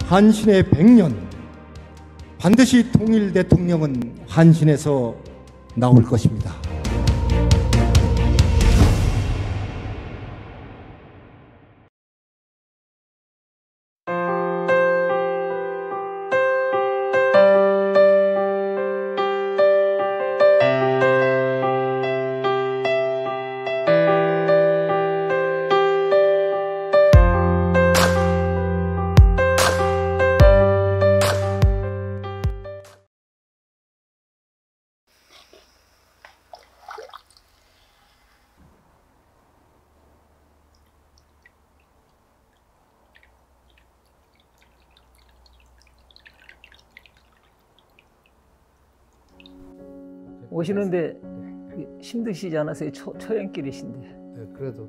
한신의 100년, 반드시 통일 대통령은 한신에서 나올 것입니다. 오시는데 힘드시지 않으세요? 초행길이신데. 네, 그래도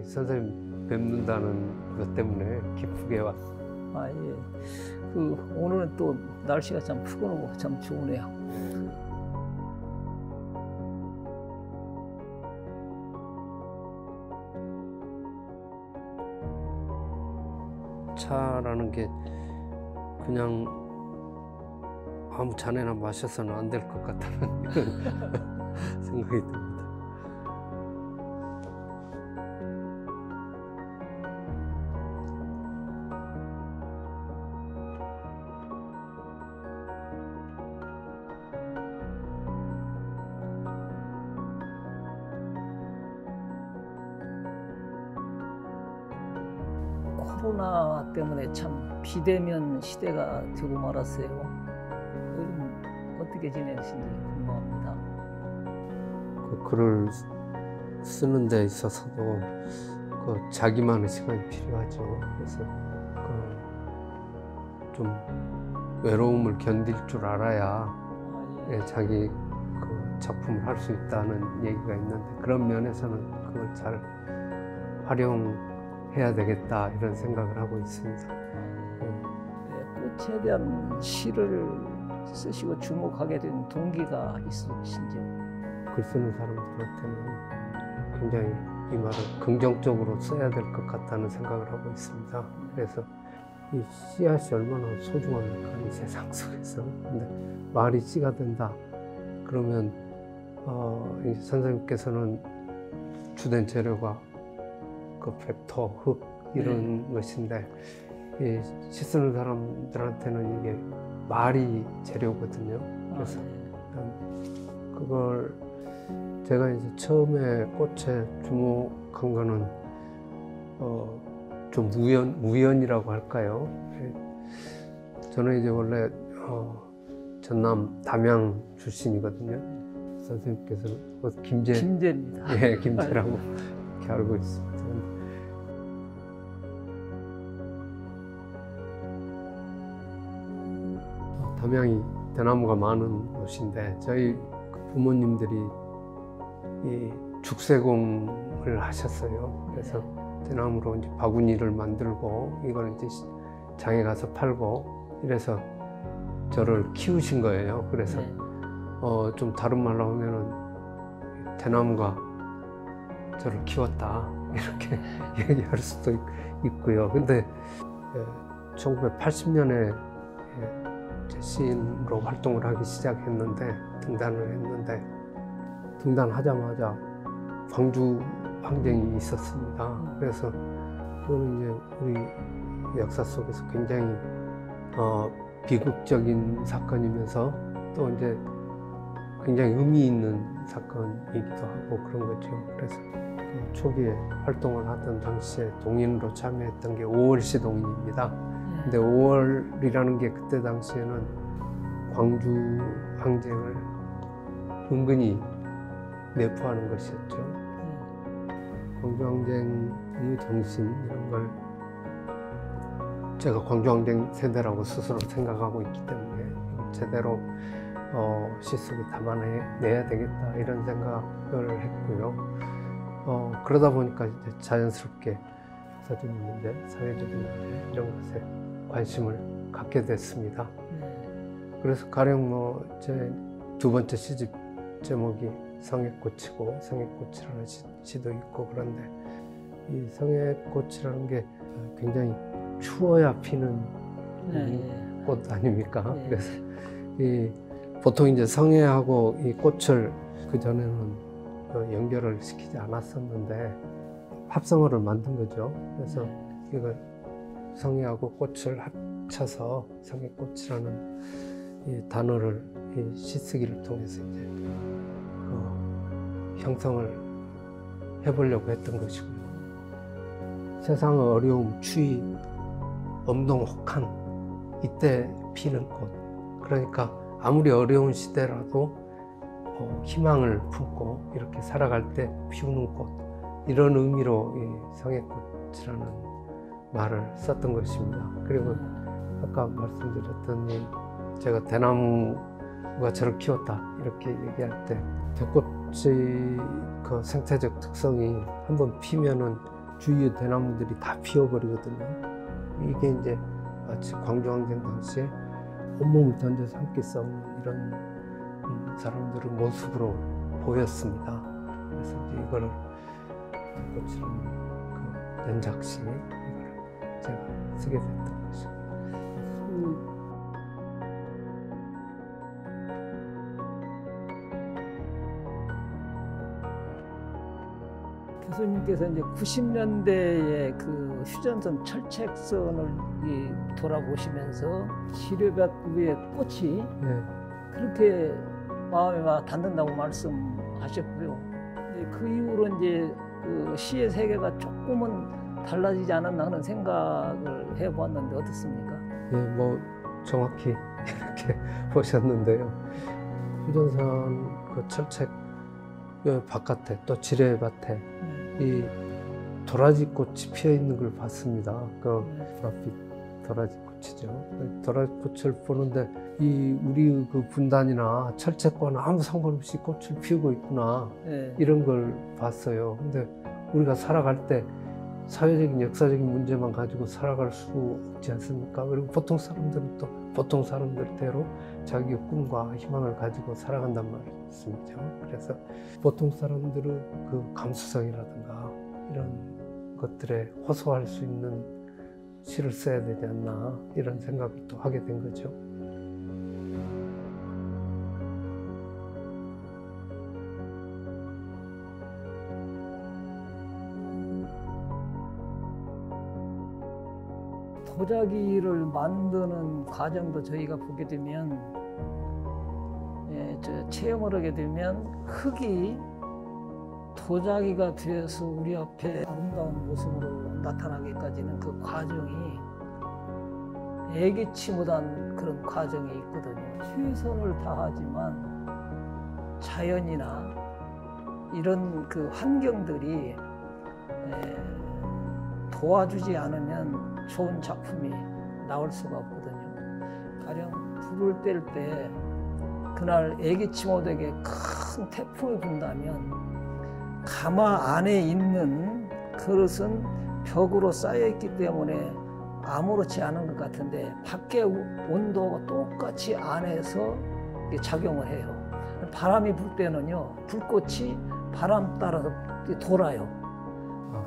선생님 뵙는다는 것 때문에 기쁘게 왔어요. 아, 예. 오늘은 또 날씨가 참 푸근하고 참 좋으네요. 차라는 게 그냥 아무 잔에나 마셔서는 안 될 것 같다는 이런 생각이 듭니다. 코로나 때문에 참 비대면 시대가 되고 말았어요. 요즘 어떻게 지내시는지 궁금합니다. 그 글을 쓰는 데 있어서도 자기만의 시간이 필요하죠. 그래서 좀 외로움을 견딜 줄 알아야 자기 작품을 할 수 있다는 얘기가 있는데, 그런 면에서는 그걸 잘 활용해야 되겠다 이런 생각을 하고 있습니다. 꽃에 대한 시를 쓰시고 주목하게 된 동기가 있으신지요? 글 쓰는 사람들한테는 굉장히 이 말을 긍정적으로 써야 될 것 같다는 생각을 하고 있습니다. 그래서 이 씨앗이 얼마나 소중합니까, 이 세상 속에서. 근데 말이 씨가 된다 그러면 이제 선생님께서는 주된 재료가 벡터, 흙 이런 것인데, 이 시 쓰는 사람들한테는 이게 말이 재료거든요. 그래서 그걸 제가 이제 처음에 꽃에 주목한 거는 좀 우연이라고 할까요? 저는 이제 원래 전남 담양 출신이거든요. 선생님께서는 김제입니다. 예, 김제라고 이렇게 알고 있습니다. 담양이 대나무가 많은 곳인데, 저희 부모님들이 이 죽세공을 하셨어요. 그래서 대나무로 이제 바구니를 만들고 이걸 이제 장에 가서 팔고 이래서 저를 키우신 거예요. 그래서 좀 다른 말로 하면은 대나무가 저를 키웠다 이렇게 얘기할 수도 있고요. 근데 1980년에 시인으로 활동을 하기 시작했는데, 등단을 했는데, 등단하자마자 광주 항쟁이 있었습니다. 그래서 그거는 이제 우리 역사 속에서 굉장히 비극적인 사건이면서 또 이제 굉장히 의미 있는 사건이기도 하고 그런 거죠. 그래서 초기에 활동을 하던 당시에 동인으로 참여했던 게 5월시 동인입니다. 근데 5월이라는 게 그때 당시에는 광주 항쟁을 은근히 내포하는 것이었죠. 광주 항쟁의 정신 이런 걸 제가 광주 항쟁 세대라고 스스로 생각하고 있기 때문에 제대로 시 속에 담아내야 되겠다 이런 생각을 했고요. 그러다 보니까 이제 자연스럽게 역사적인 문제, 사회적인 문제 이런 것에 관심을 갖게 됐습니다. 그래서 가령 제 두 번째 시집 제목이 성액꽃이고, 성액꽃이라는 시도 있고, 그런데 이 성액꽃이라는 게 굉장히 추워야 피는 네. 꽃 아닙니까? 네. 그래서 이 보통 이제 성애하고 이 꽃을 그 전에는 연결을 시키지 않았었는데 합성어를 만든 거죠. 그래서 이걸 성애하고 꽃을 합쳐서 성애꽃이라는 이 단어를 이 시쓰기를 통해서 이제 형성을 해보려고 했던 것이고요. 세상의 어려움, 추위, 엄동, 혹한 이때 피는 꽃. 그러니까 아무리 어려운 시대라도 희망을 품고 이렇게 살아갈 때 피우는 꽃. 이런 의미로 이 성애꽃이라는 말을 썼던 것입니다. 그리고 아까 말씀드렸던 제가 대나무가 저를 키웠다 이렇게 얘기할 때 벽꽃의 그 생태적 특성이 한번 피면은 주위의 대나무들이 다 피어버리거든요. 이게 이제 마치 광주항쟁 당시에 온몸을 던져서 함께 싸우는 이런 사람들의 모습으로 보였습니다. 그래서 이제 이거를 벽꽃이라는 그 연작시 이거를 제가 쓰게 됐던 것입니다. 교수님께서 이제 90년대에 그 휴전선 철책선을 돌아보시면서 지뢰밭 위에 꽃이 네. 그렇게 마음에 와 닿는다고 말씀하셨고요. 그 이후로 이제 그 시의 세계가 조금은 달라지지 않았나 하는 생각을 해보았는데 어떻습니까? 예, 뭐 정확히 이렇게 보셨는데요. 휴전선 그 철책 바깥에 또 지뢰밭에 이 도라지꽃이 피어 있는 걸 봤습니다. 그 보랏빛 도라지꽃이죠. 도라지꽃을 보는데 이 우리 그 분단이나 철책과는 아무 상관없이 꽃을 피우고 있구나 이런 걸 봤어요. 근데 우리가 살아갈 때 사회적인 역사적인 문제만 가지고 살아갈 수 없지 않습니까? 그리고 보통 사람들은 또 보통 사람들대로 자기의 꿈과 희망을 가지고 살아간단 말씀이죠. 그래서 보통 사람들의 그 감수성이라든가 이런 것들에 호소할 수 있는 시를 써야 되지 않나 이런 생각을 또 하게 된 거죠. 도자기를 만드는 과정도 저희가 보게 되면 체험을 하게 되면 흙이 도자기가 되어서 우리 앞에 아름다운 모습으로 나타나기까지는 그 과정이 예기치 못한 그런 과정이 있거든요. 최선을 다하지만 자연이나 이런 그 환경들이 도와주지 않으면 좋은 작품이 나올 수가 없거든요. 가령 불을 뗄 때 그날 예기치 못하게 큰 태풍이 분다면 가마 안에 있는 그릇은 벽으로 쌓여있기 때문에 아무렇지 않은 것 같은데 밖의 온도가 똑같이 안에서 작용을 해요. 바람이 불 때는요, 불꽃이 바람 따라서 돌아요.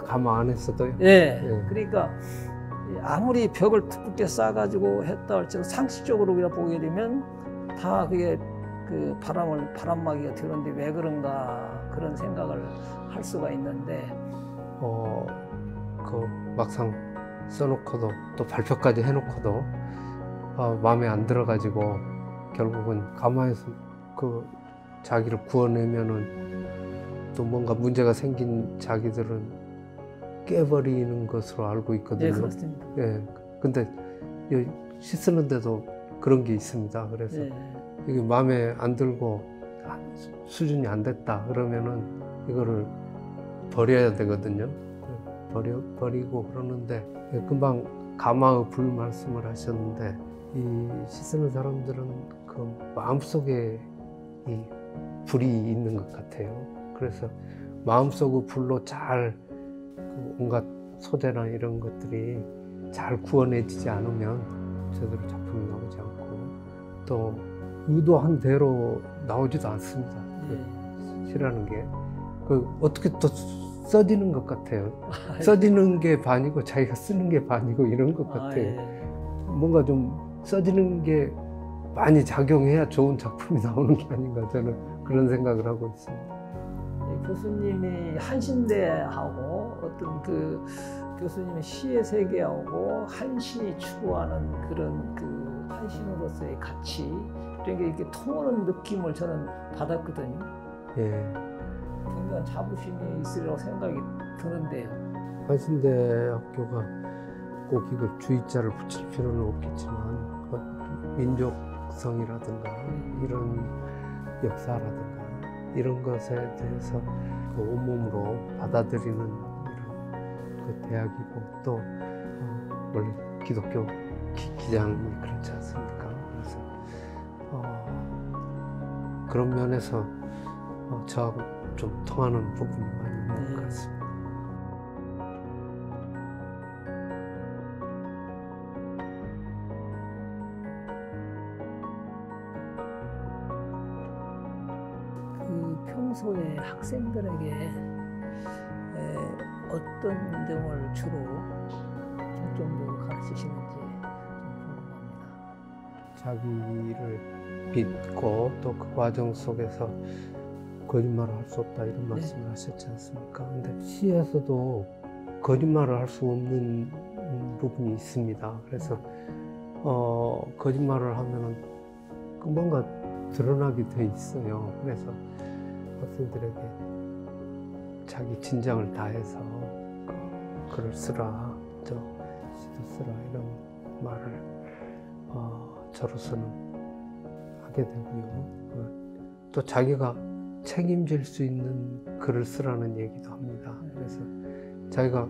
가마 안에서도요? 예. 그러니까 아무리 벽을 두껍게 쌓아가지고 했다 할지라도 상식적으로 우리가 보게 되면 다 그게 그 바람막이가 되는데 왜 그런가 그런 생각을 할 수가 있는데 그 막상 써놓고도 또 발표까지 해놓고도 마음에 안 들어가지고 결국은 가마에서 그 자기를 구워내면은 또 뭔가 문제가 생긴 자기들은 깨버리는 것으로 알고 있거든요. 네, 그렇습니다. 예. 근데 시 쓰는데도 그런 게 있습니다. 그래서 이게 마음에 안 들고 수준이 안 됐다 그러면은 이거를 버려야 되거든요. 버리고 그러는데 금방 가마의 불 말씀을 하셨는데 이 시 쓰는 사람들은 그 마음속에 이 불이 있는 것 같아요. 그래서 마음속의 불로 잘 그 온갖 소재나 이런 것들이 잘 구워내지지 않으면 제대로 작품이 나오지 않고 또 의도한 대로 나오지도 않습니다. 시라는 게 어떻게 또 써지는 것 같아요. 써지는 게 반이고 자기가 쓰는 게 반이고 이런 것 같아요. 뭔가 좀 써지는 게 많이 작용해야 좋은 작품이 나오는 게 아닌가 저는 그런 생각을 하고 있습니다. 교수님이 한신대하고 어떤 그 교수님의 시의 세계하고 한신이 추구하는 그런 그 한신으로서의 가치 이런 게 이렇게 통하는 느낌을 저는 받았거든요. 예. 굉장한 자부심이 있으리라고 생각이 드는데요. 한신대학교가 꼭 이걸 주의자를 붙일 필요는 없겠지만 민족성이라든가 이런 역사라든가 이런 것에 대해서 그 온몸으로 받아들이는 이런 그 대학이고 또 원래 기독교 기장이 그렇지 않습니까? 그래서 그런 면에서 저하고 좀 통하는 부분이 많이 있는 것 같습니다. 평소에 학생들에게 어떤 점을 주로 중점적으로 가르치시는지 좀 궁금합니다. 자기를 믿고 또 그 과정 속에서 거짓말을 할 수 없다 이런 말씀을 하셨지 않습니까? 근데 시에서도 거짓말을 할 수 없는 부분이 있습니다. 그래서 거짓말을 하면은 뭔가 드러나게 돼 있어요. 그래서 학생들에게 자기 진정을 다해서 글을 쓰라, 시도 쓰라 이런 말을 저로서는 하게 되고요. 또 자기가 책임질 수 있는 글을 쓰라는 얘기도 합니다. 그래서 자기가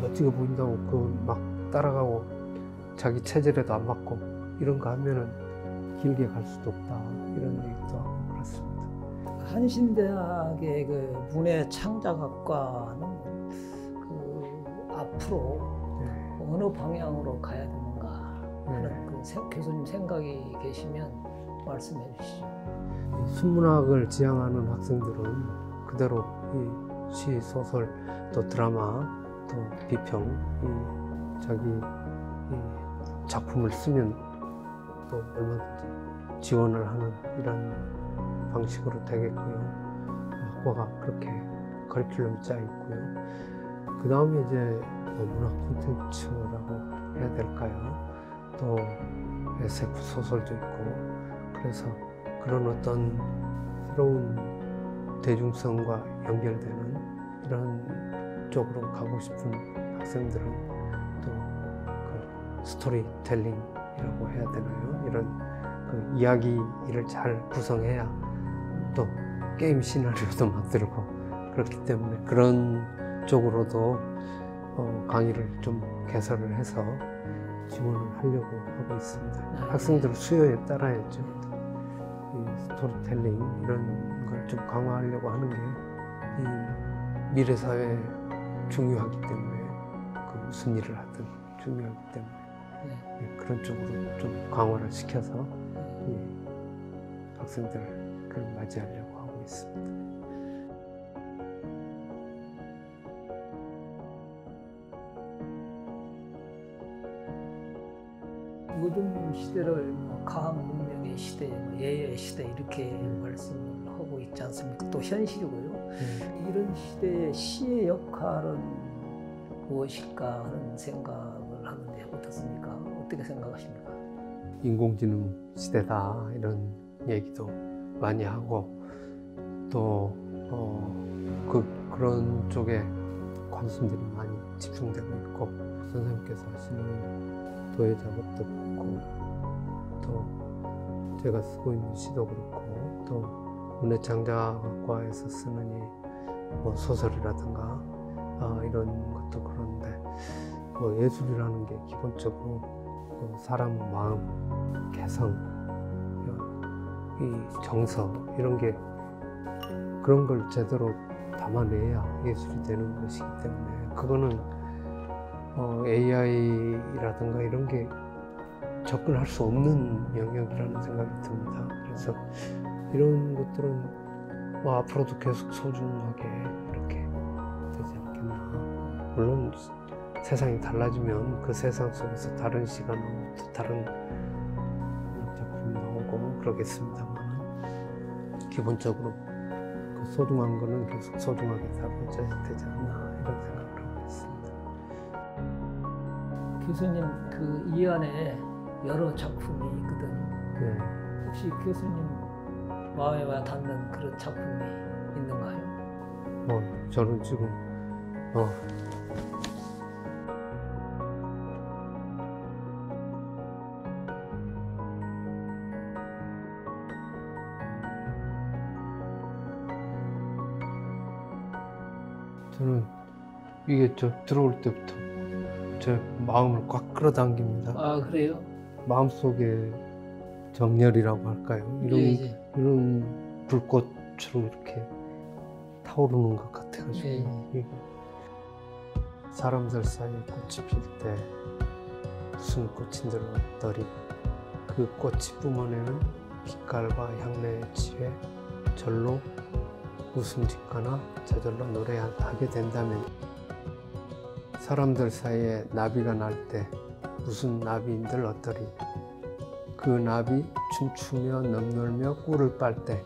멋지게 보인다고 그 막 따라가고 자기 체질에도 안 맞고 이런 거 하면은 길게 갈 수도 없다 이런 얘기도 하고 그렇습니다. 한신대학의 그 문해 창작학과는 그 앞으로 어느 방향으로 가야 되는가 하는 그 교수님 생각이 계시면 말씀해 주시죠. 순문학을 지향하는 학생들은 그대로 이 시, 소설, 또 드라마, 또 비평, 자기 작품을 쓰면 또 얼마든지 지원을 하는 이런 방식으로 되겠고요. 학과가 그렇게 커리큘럼이 짜 있고요. 그 다음에 이제 문학 콘텐츠라고 해야 될까요? 또 SF 소설도 있고 그래서 그런 어떤 새로운 대중성과 연결되는 이런 쪽으로 가고 싶은 학생들은 또 그 스토리텔링이라고 해야 되나요? 이런 그 이야기를 잘 구성해야 또 게임 시나리오도 만들고 그렇기 때문에 그런 쪽으로도 강의를 좀 개설을 해서 지원을 하려고 하고 있습니다. 학생들 수요에 따라야죠. 이 스토리텔링 이런 걸 좀 강화하려고 하는 게 이 미래 사회에 중요하기 때문에 그 무슨 일을 하든 중요하기 때문에 그런 쪽으로 좀 강화를 시켜서 학생들을 맞이하려고 하고 있습니다. 요즘 시대를 과학 문명의 시대, AI의 시대 이렇게 말씀을 하고 있지 않습니까? 또 현실이고요. 이런 시대의 시의 역할은 무엇일까 하는 생각을 하는데 어떻습니까? 어떻게 생각하십니까? 인공지능 시대다 이런 얘기도 많이 하고 또 그런 쪽에 관심들이 많이 집중되고 있고 선생님께서 하시는 도예 작업도 그렇고 또 제가 쓰고 있는 시도 그렇고 또 문해창작학과에서 쓰는 뭐 소설이라든가 이런 것도 그런데 뭐 예술이라는 게 기본적으로 그 사람 마음, 개성, 이 정서 이런 게 그런 걸 제대로 담아내야 예술이 되는 것이기 때문에 그거는 AI라든가 이런 게 접근할 수 없는 영역이라는 생각이 듭니다. 그래서 이런 것들은 뭐 앞으로도 계속 소중하게 이렇게 되지 않겠나. 물론 세상이 달라지면 그 세상 속에서 다른 시가 나오고 또 다른 작품이 나오고 그러겠습니다만 기본적으로 그 소중한 거는 계속 소중하게 다뤄져야 되지 않나 이런 생각을 하고 있습니다. 교수님 그 이 안에 여러 작품이 있거든. 네. 혹시 교수님 마음에 와 닿는 그런 작품이 있는가요? 저는 지금 저는 이게 들어올 때부터 제 마음을 꽉 끌어당깁니다. 아 그래요? 마음속에 정열이라고 할까요? 이런 불꽃으로 이렇게 타오르는 것 같아가지고 이게 사람들 사이에 꽃이 필 때 무슨 꽃인들 어떠리 그 꽃이 뿜어내는 빛깔과 향내에 취해 절로 웃음 짓거나 저절로 노래하게 된다면 사람들 사이에 나비가 날 때 무슨 나비인들 어떠리 그 나비 춤추며 넘놀며 꿀을 빨 때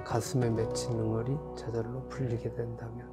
가슴에 맺힌 응어리 저절로 풀리게 된다면